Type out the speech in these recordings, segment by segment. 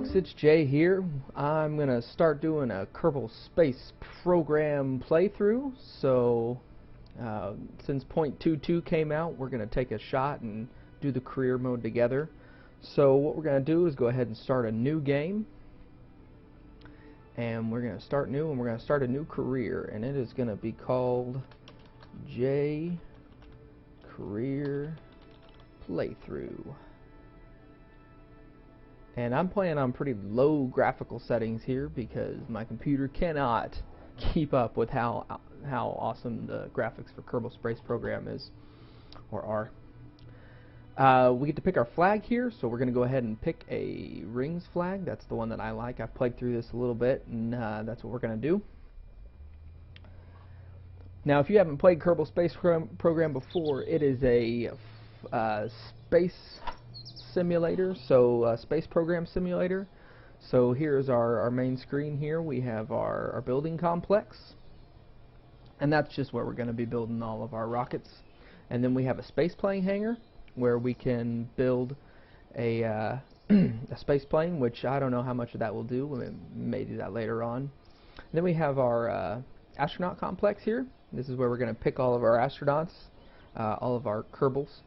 folks, it's Jay here. I'm going to start doing a Kerbal Space Program playthrough. So since 0.22 came out, we're going to take a shot and do the career mode together. So what we're going to do is go ahead and start a new game. And we're going to start new, and we're going to start a new career. And it is going to be called J Career Playthrough. And I'm playing on pretty low graphical settings here because my computer cannot keep up with how awesome the graphics for Kerbal Space Program is, or are. We get to pick our flag here, so we're going to go ahead and pick a rings flag. That's the one that I like. I've played through this a little bit, and that's what we're going to do. Now, if you haven't played Kerbal Space Program before, it is a space simulator, so space program simulator. So here's our main screen here. We have our building complex, and that's just where we're going to be building all of our rockets. And then we have a space plane hangar where we can build a a space plane, which I don't know how much of that will do. We may do that later on. And then we have our astronaut complex here. This is where we're going to pick all of our astronauts, all of our Kerbals,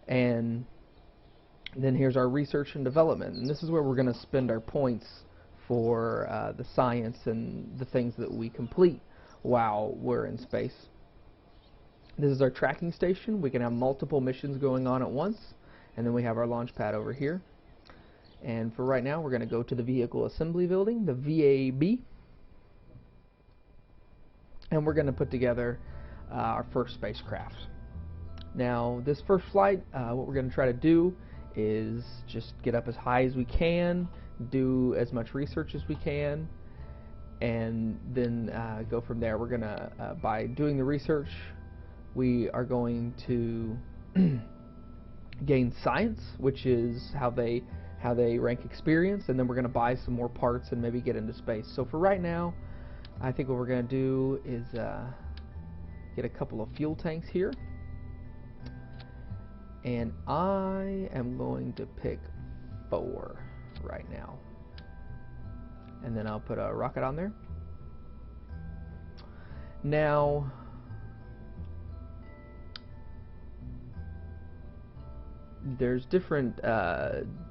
and then here's our research and development, and this is where we're going to spend our points for the science and the things that we complete while we're in space. This is our tracking station. We can have multiple missions going on at once, and then we have our launch pad over here. And for right now, we're going to go to the vehicle assembly building, the VAB, and we're going to put together our first spacecraft. Now, this first flight, what we're going to try to do is just get up as high as we can, do as much research as we can, and then go from there. We're gonna by doing the research, we are going to gain science, which is how they rank experience, and then we're gonna buy some more parts and maybe get into space. So for right now, I think what we're gonna do is get a couple of fuel tanks here. And I am going to pick 4 right now. And then I'll put a rocket on there. Now, there's different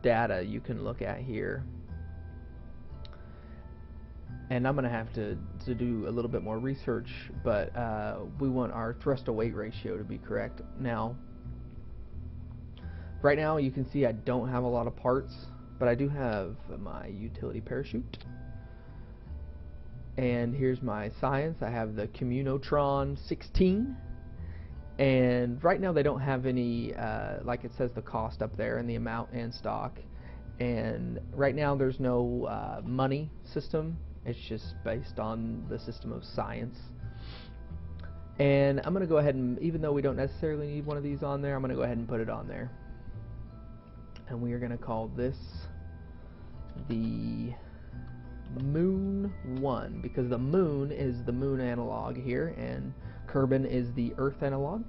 data you can look at here. And I'm going to have to do a little bit more research, but we want our thrust to weight ratio to be correct. Now, right now you can see I don't have a lot of parts, but I do have my utility parachute. And here's my science. I have the Communotron 16. And right now they don't have any, like it says the cost up there and the amount in stock. And right now there's no money system. It's just based on the system of science. And I'm going to go ahead and, even though we don't necessarily need one of these on there, I'm going to go ahead and put it on there. And we are going to call this the Moon 1, because the Moon is the Moon analog here, and Kerbin is the Earth analog.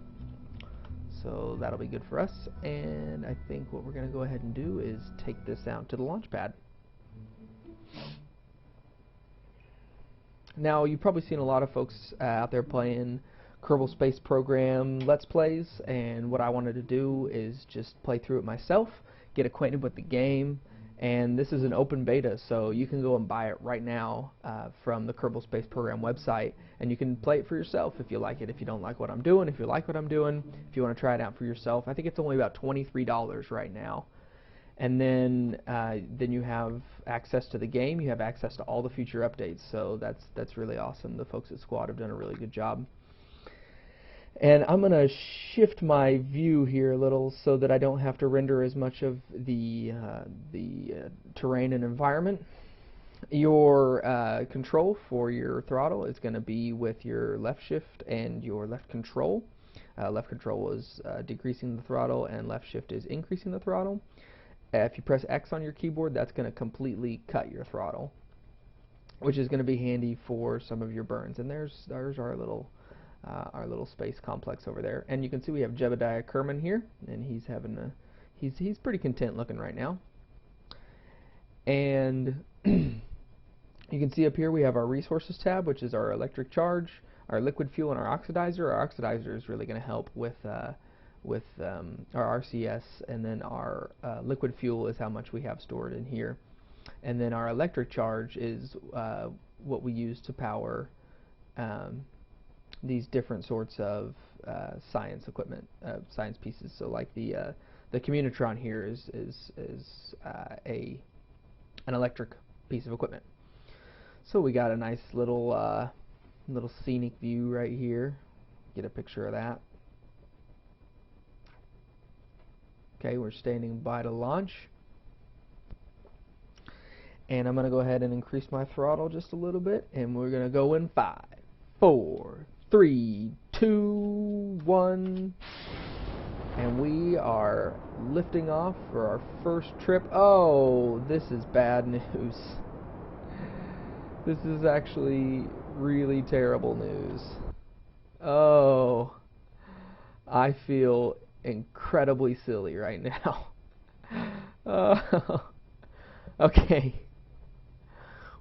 So that'll be good for us. And I think what we're going to go ahead and do is take this out to the launch pad. Now, you've probably seen a lot of folks out there playing Kerbal Space Program Let's Plays, and what I wanted to do is just play through it myself, get acquainted with the game. And this is an open beta, so you can go and buy it right now from the Kerbal Space Program website, and you can play it for yourself if you like it. If you don't like what I'm doing, if you like what I'm doing, if you want to try it out for yourself, I think it's only about $23 right now. And then you have access to the game. You have access to all the future updates, so that's really awesome. The folks at Squad have done a really good job. And I'm going to shift my view here a little so that I don't have to render as much of the terrain and environment. Your control for your throttle is going to be with your left shift and your left control. Left control is decreasing the throttle, and left shift is increasing the throttle. If you press X on your keyboard, that's going to completely cut your throttle, which is going to be handy for some of your burns. And there's our little space complex over there, and you can see we have Jebediah Kerman here, and he's pretty content looking right now. And you can see up here we have our resources tab, which is our electric charge, our liquid fuel, and our oxidizer. Our oxidizer is really going to help with our RCS, and then our liquid fuel is how much we have stored in here. And then our electric charge is what we use to power these different sorts of science equipment, science pieces. So like the Communitron here is an electric piece of equipment. So we got a nice little scenic view right here. Get a picture of that. Okay, we're standing by to launch. And I'm going to go ahead and increase my throttle just a little bit, and we're going to go in 5, 4, 3, 2, 1. And we are lifting off for our first trip. Oh, this is bad news. This is actually really terrible news. Oh, I feel incredibly silly right now. Okay.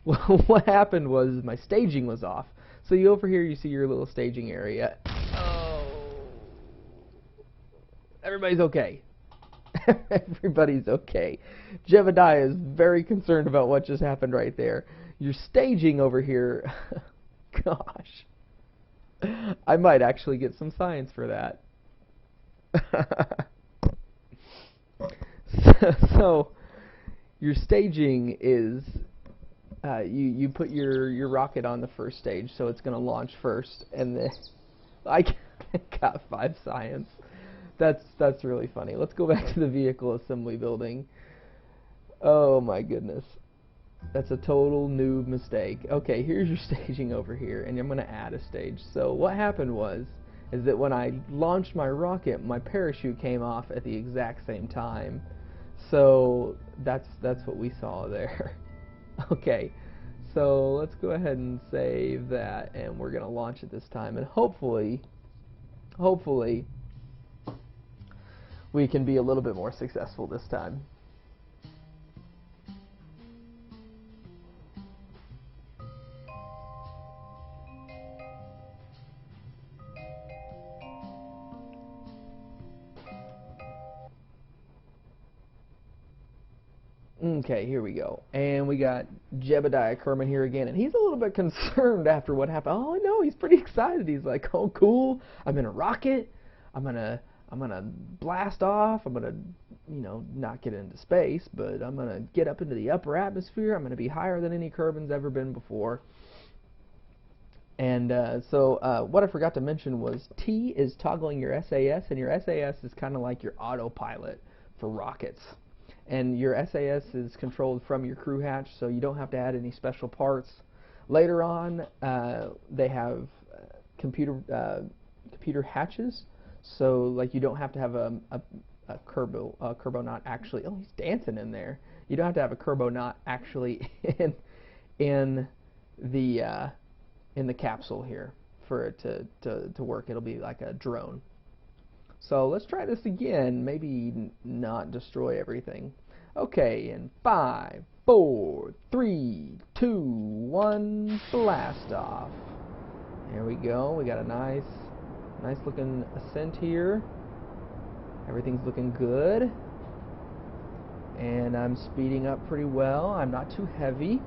Well, what happened was my staging was off. So you over here, you see your little staging area. Oh, everybody's okay. Everybody's okay. Jebediah is very concerned about what just happened right there. Your staging over here, gosh, I might actually get some science for that. So your staging is you put your rocket on the first stage, so it's going to launch first, and then I got 5 science. That's really funny. Let's go back to the vehicle assembly building. Oh my goodness. That's a total noob mistake. Okay, here's your staging over here, and I'm going to add a stage. So what happened is that when I launched my rocket, my parachute came off at the exact same time. So that's what we saw there. Okay, so let's go ahead and save that, and we're going to launch it this time, and hopefully we can be a little bit more successful this time. Okay, here we go. And we got Jebediah Kerman here again, and he's a little bit concerned after what happened. Oh no, he's pretty excited. He's like, "Oh cool, I'm in a rocket. I'm gonna blast off. I'm gonna, not get into space, but I'm gonna get up into the upper atmosphere. I'm gonna be higher than any Kerbin's ever been before." And so what I forgot to mention was T is toggling your SAS, and your SAS is kind of like your autopilot for rockets. And your SAS is controlled from your crew hatch, so you don't have to add any special parts. Later on, they have computer hatches, so like you don't have to have a Kerbonaut actually. Oh, he's dancing in there. You don't have to have a Kerbonaut actually in the capsule here for it to work. It'll be like a drone. So let's try this again. Maybe not destroy everything. Okay, in 5, 4, 3, 2, 1, blast off. There we go. We got a nice looking ascent here. Everything's looking good. And I'm speeding up pretty well. I'm not too heavy.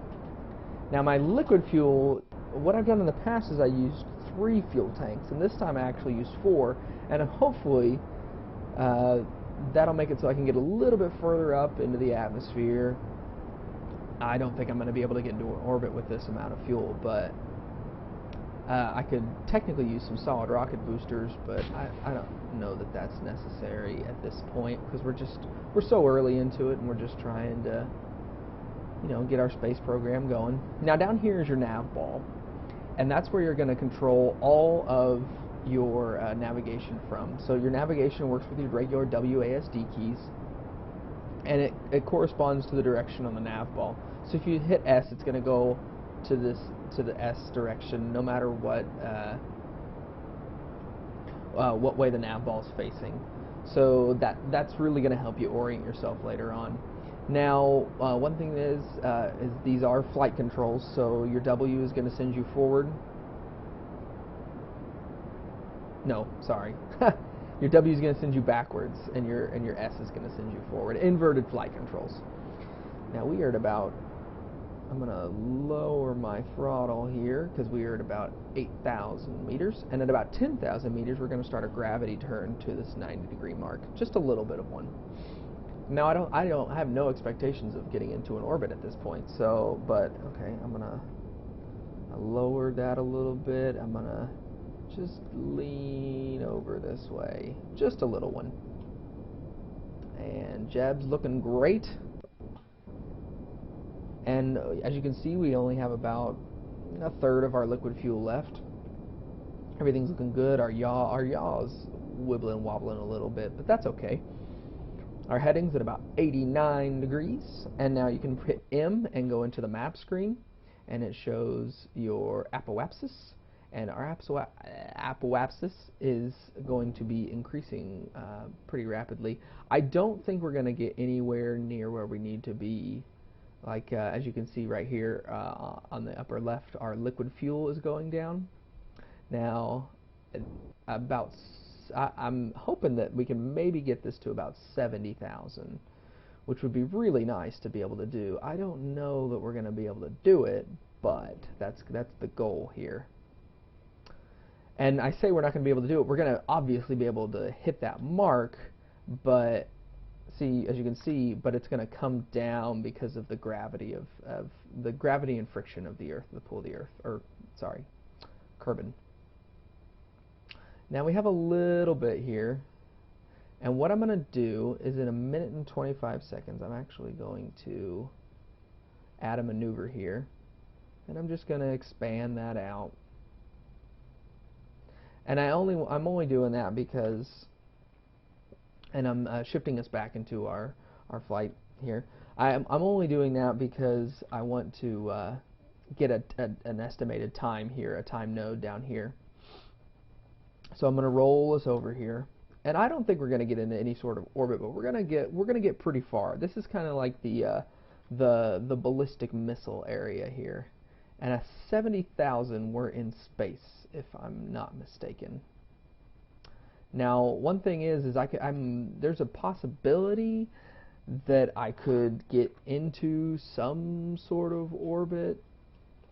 Now my liquid fuel, what I've done in the past is I used 3 fuel tanks, and this time I actually used 4, and hopefully that'll make it so I can get a little bit further up into the atmosphere. I don't think I'm going to be able to get into orbit with this amount of fuel, but I could technically use some solid rocket boosters, but I don't know that that's necessary at this point, because we're so early into it, and we're just trying to get our space program going. Now down here is your nav ball, and that's where you're going to control all of your navigation from. So your navigation works with your regular WASD keys, and it corresponds to the direction on the nav ball. So if you hit S, it's going to go to the S direction, no matter what way the nav ball is facing. So that's really going to help you orient yourself later on. Now, one thing is these are flight controls, so your W is going to send you forward. No, sorry. Your W is going to send you backwards, and your S is going to send you forward. Inverted flight controls. Now we are at about, I'm going to lower my throttle here because we are at about 8,000 meters, and at about 10,000 meters we're going to start a gravity turn to this 90-degree mark. Just a little bit of one. Now I don't have no expectations of getting into an orbit at this point. So, but okay, I'm gonna lower that a little bit. I'm gonna just lean over this way, just a little one. And Jeb's looking great. And as you can see, we only have about a third of our liquid fuel left. Everything's looking good. Our yaw is wibbling wobbling a little bit, but that's okay. Our heading's at about 89 degrees, and now you can hit M and go into the map screen, and it shows your apoapsis, and our apoapsis is going to be increasing pretty rapidly. I don't think we're going to get anywhere near where we need to be. Like as you can see right here on the upper left, our liquid fuel is going down. Now, I'm hoping that we can maybe get this to about 70,000, which would be really nice to be able to do. I don't know that we're going to be able to do it, but that's the goal here. And I say we're not going to be able to do it. We're going to obviously be able to hit that mark, but see, as you can see, but it's going to come down because of the gravity of the gravity and friction of the Earth, the pull of the Earth, or sorry, Kerbal. Now we have a little bit here, and what I'm going to do is in a minute and 25 seconds I'm actually going to add a maneuver here, and I'm just going to expand that out. And I'm only doing that because, and I'm shifting us back into our flight here. I'm only doing that because I want to get an estimated time here, a time node down here. So I'm going to roll us over here, and I don't think we're going to get into any sort of orbit, but we're going to get pretty far. This is kind of like the ballistic missile area here, and at 70,000 we're in space, if I'm not mistaken. Now, one thing is there's a possibility that I could get into some sort of orbit.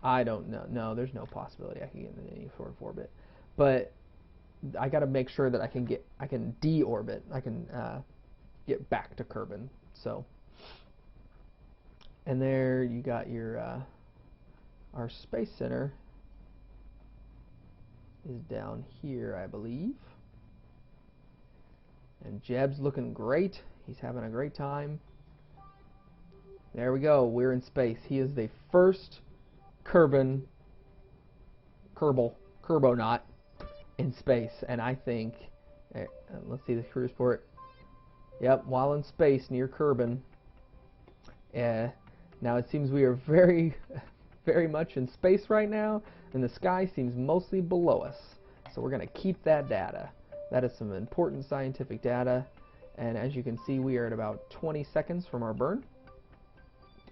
I don't know. No, there's no possibility I can get into any sort of orbit, but I got to make sure that I can deorbit. I can get back to Kerbal. So, and there you got your our space center is down here, I believe. And Jeb's looking great. He's having a great time. There we go. We're in space. He is the first Kerbonaut in space, and I think let's see the cruise port. Yep, while in space near Kerbal. Now it seems we are very much in space right now, and the sky seems mostly below us, so we're going to keep that data. That is some important scientific data, and as you can see, we are at about 20 seconds from our burn.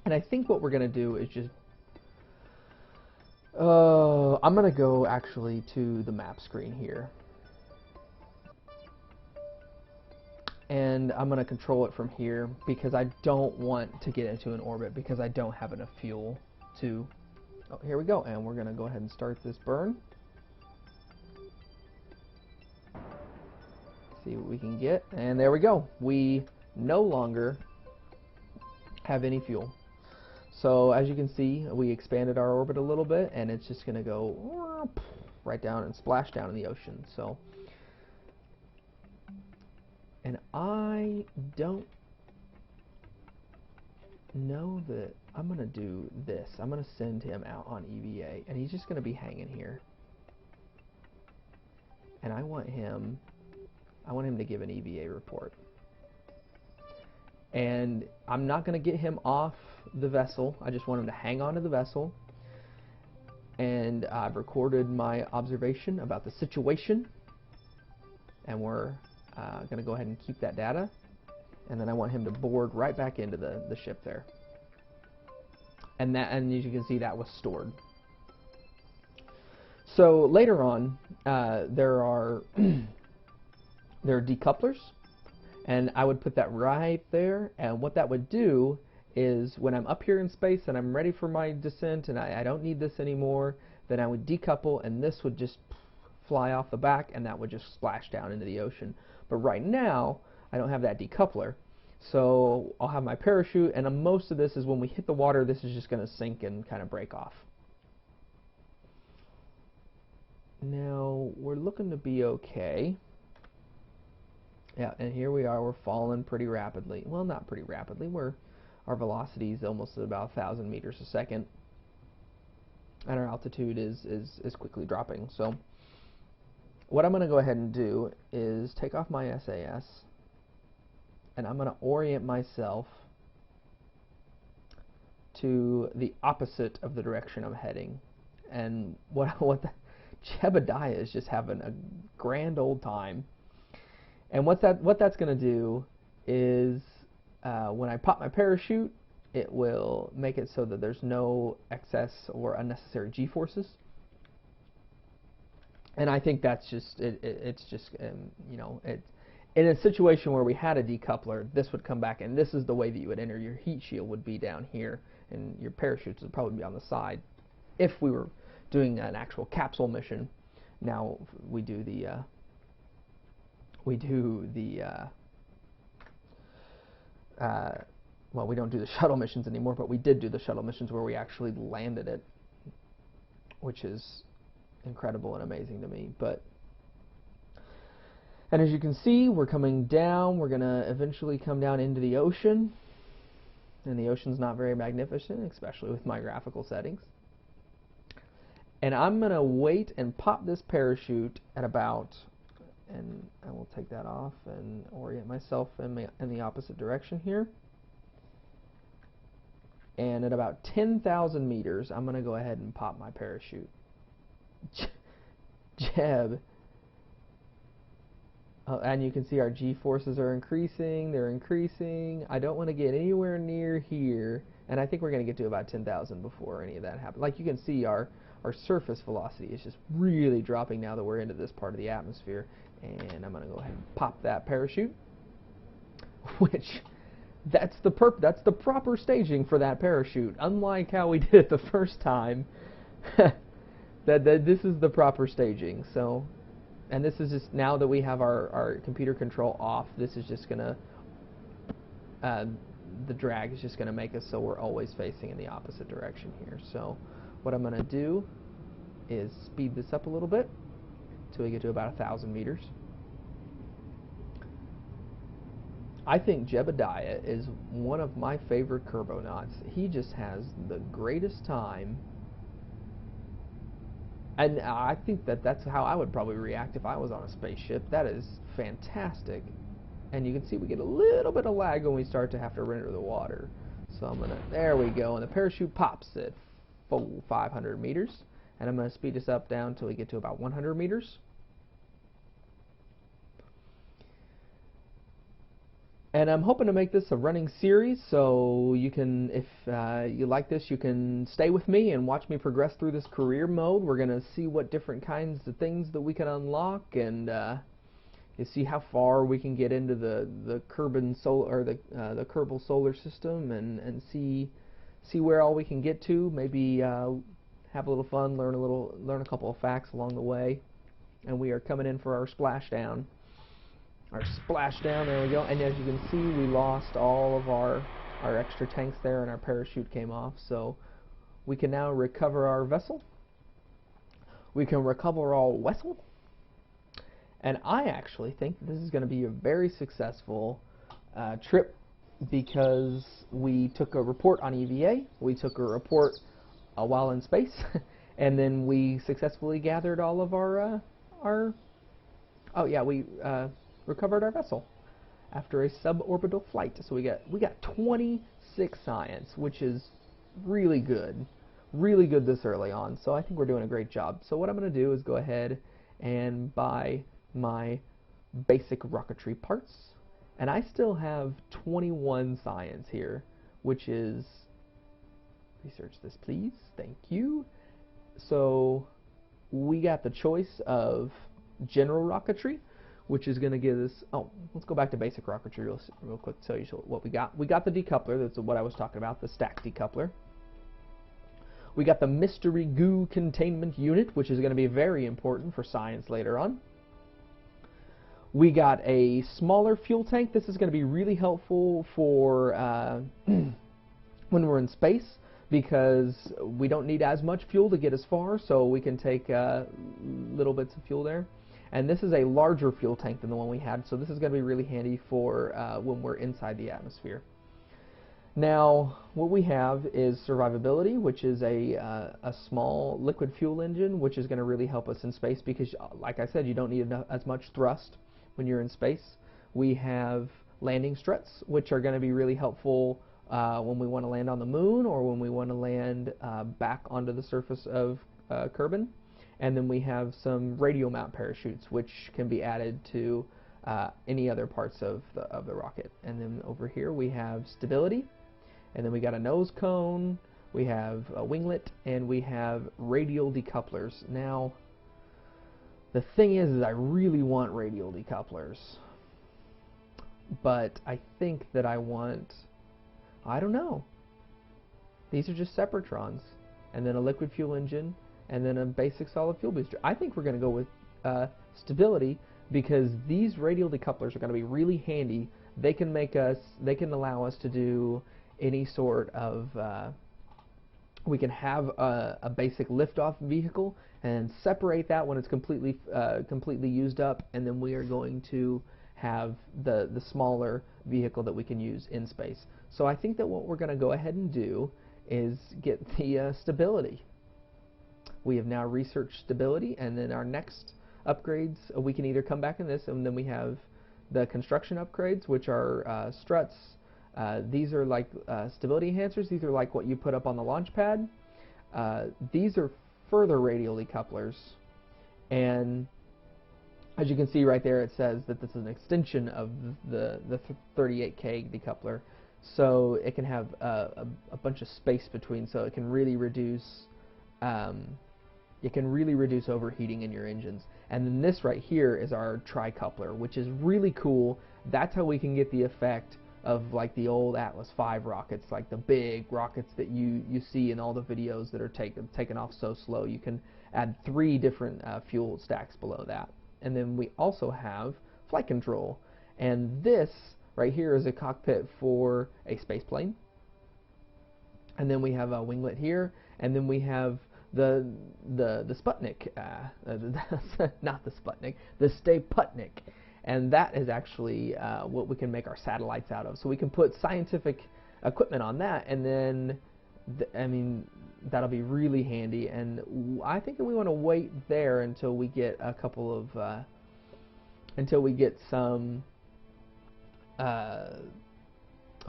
And I think what we're going to do is just I'm going to go actually to the map screen here. And I'm going to control it from here because I don't want to get into an orbit because I don't have enough fuel to... Oh, here we go. And we're going to go ahead and start this burn. See what we can get. And there we go. We no longer have any fuel. So as you can see, we expanded our orbit a little bit, and it's just going to go right down and splash down in the ocean. So, and I don't know that I'm going to do this. I'm going to send him out on EVA, and he's just going to be hanging here. And I want him to give an EVA report. And I'm not going to get him off the vessel. I just want him to hang on to the vessel. And I've recorded my observation about the situation. And we're going to go ahead and keep that data. and then I want him to board right back into the ship there. And as you can see, that was stored. So later on, there are decouplers, and I would put that right there. And what that would do is, when I'm up here in space and I'm ready for my descent, and I don't need this anymore, then I would decouple, and this would just fly off the back, and that would just splash down into the ocean. But right now, I don't have that decoupler. So I'll have my parachute, and most of this is when we hit the water, this is just going to sink and kind of break off. Now, we're looking to be okay. Yeah, and here we are, we're falling pretty rapidly. Well, not pretty rapidly, our velocity is almost at about 1,000 meters a second. And our altitude is quickly dropping. So what I'm going to go ahead and do is take off my SAS, and I'm going to orient myself to the opposite of the direction I'm heading. And Jebediah is just having a grand old time. And what that's going to do is, when I pop my parachute, it will make it so that there's no excess or unnecessary G-forces. And I think that's just it's just in a situation where we had a decoupler, this would come back, and this is the way that you would enter. Your heat shield would be down here, and your parachutes would probably be on the side. If we were doing an actual capsule mission, now we do the well, we don't do the shuttle missions anymore, but we did do the shuttle missions where we actually landed it, which is incredible and amazing to me. And as you can see, we're coming down. We're going to eventually come down into the ocean, and the ocean's not very magnificent, especially with my graphical settings. And I'm going to wait and pop this parachute at about, and I will take that off and orient myself in the opposite direction here. And at about 10,000 meters, I'm going to go ahead and pop my parachute. Jeb. And you can see our G-forces are increasing. They're increasing. I don't want to get anywhere near here. And I think we're going to get to about 10,000 before any of that happens. Like you can see, our surface velocity is just really dropping now that we're into this part of the atmosphere. And I'm going to go ahead and pop that parachute, which that's the proper staging for that parachute. Unlike how we did it the first time, this is the proper staging. So, and this is just, now that we have our computer control off, this is just going to, the drag is just going to make us so we're always facing in the opposite direction here. So what I'm going to do is speed this up a little bit until we get to about 1,000 meters. I think Jebediah is one of my favorite Kerbonauts. He just has the greatest time. And I think that's how I would probably react if I was on a spaceship. That is fantastic. And you can see we get a little bit of lag when we start to have to enter the water. So I'm going to, there we go, and the parachute pops at 500 meters. And I'm going to speed this up down until we get to about 100 meters. And I'm hoping to make this a running series, so you can, if you like this, you can stay with me and watch me progress through this career mode. We're going to see what different kinds of things that we can unlock, and you see how far we can get into the Kerbal solar system, and see where all we can get to. Maybe have a little fun, learn a couple of facts along the way. And we are coming in for our splashdown. Our splashdown, there we go. And as you can see, we lost all of our extra tanks there, and our parachute came off. So we can now recover our vessel. We can recover our vessel. And I actually think this is going to be a very successful trip, because we took a report on EVA, we took a report while in space, and then we successfully gathered all of our we recovered our vessel after a suborbital flight. So we got 26 science, which is really good this early on. So I think we're doing a great job. So what I'm going to do is go ahead and buy my basic rocketry parts, And I still have 21 science here, which is, research this please, thank you. So we got the choice of general rocketry, which is going to give us, oh, let's go back to basic rocketry real quick to tell you what we got. We got the decoupler, that's what I was talking about, the stack decoupler. We got the mystery goo containment unit, which is going to be very important for science later on. We got a smaller fuel tank. This is going to be really helpful for when we're in space, because we don't need as much fuel to get as far, so we can take little bits of fuel there. And this is a larger fuel tank than the one we had, so this is going to be really handy for when we're inside the atmosphere. Now, what we have is survivability, which is a small liquid fuel engine, which is going to really help us in space because, like I said, you don't need as much thrust when you're in space. We have landing struts, which are going to be really helpful when we want to land on the moon or when we want to land back onto the surface of Kerbal. And then we have some radio mount parachutes, which can be added to any other parts of the rocket. And then over here we have stability, and then we got a nose cone, we have a winglet, and we have radial decouplers. Now, the thing is I really want radial decouplers, but I think that I don't know. These are just separatrons, and then a liquid fuel engine, and then a basic solid fuel booster. I think we're going to go with stability, because these radial decouplers are going to be really handy. They can allow us to do any sort of, we can have a basic liftoff vehicle and separate that when it's completely used up, and then we are going to have the smaller vehicle that we can use in space. So I think that what we're going to go ahead and do is get the stability. We have now researched stability, and then our next upgrades, we can either come back in this, and then we have the construction upgrades, which are struts. These are like stability enhancers. These are like what you put up on the launch pad. These are further radial decouplers, and as you can see right there, it says that this is an extension of the 38K decoupler, so it can have a bunch of space between, so it can really reduce overheating in your engines. And then this right here is our tri-coupler, which is really cool. That's how we can get the effect of like the old Atlas V rockets, like the big rockets that you see in all the videos that are taken off so slow. You can add 3 different fuel stacks below that. And then we also have flight control, and this right here is a cockpit for a space plane. And then we have a winglet here, and then we have the Sputnik, not the Sputnik, the Stay-Putnik, and that is actually what we can make our satellites out of. So we can put scientific equipment on that, and then I mean, that'll be really handy. And I think that we want to wait there until we get a couple of until we get some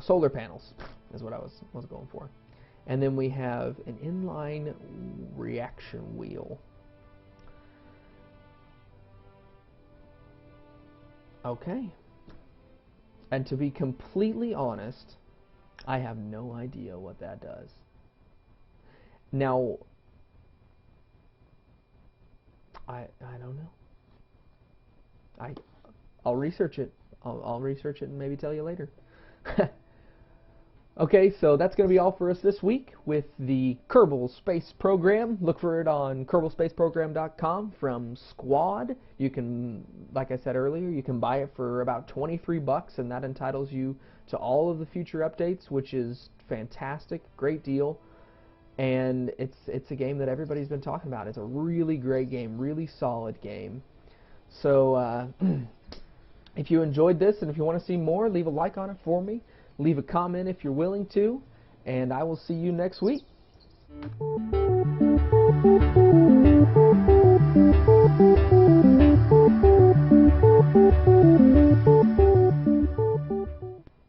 solar panels, is what I was going for. And then we have an inline reaction wheel. Okay. And to be completely honest, I have no idea what that does. Now, I don't know. I'll research it. I'll research it and maybe tell you later. Okay, so that's going to be all for us this week with the Kerbal Space Program. Look for it on KerbalSpaceProgram.com from Squad. You can, like I said earlier, you can buy it for about 23 bucks, and that entitles you to all of the future updates, which is fantastic, great deal. And it's a game that everybody's been talking about. It's a really great game, really solid game. So if you enjoyed this and if you want to see more, leave a like on it for me. Leave a comment if you're willing to, and I will see you next week.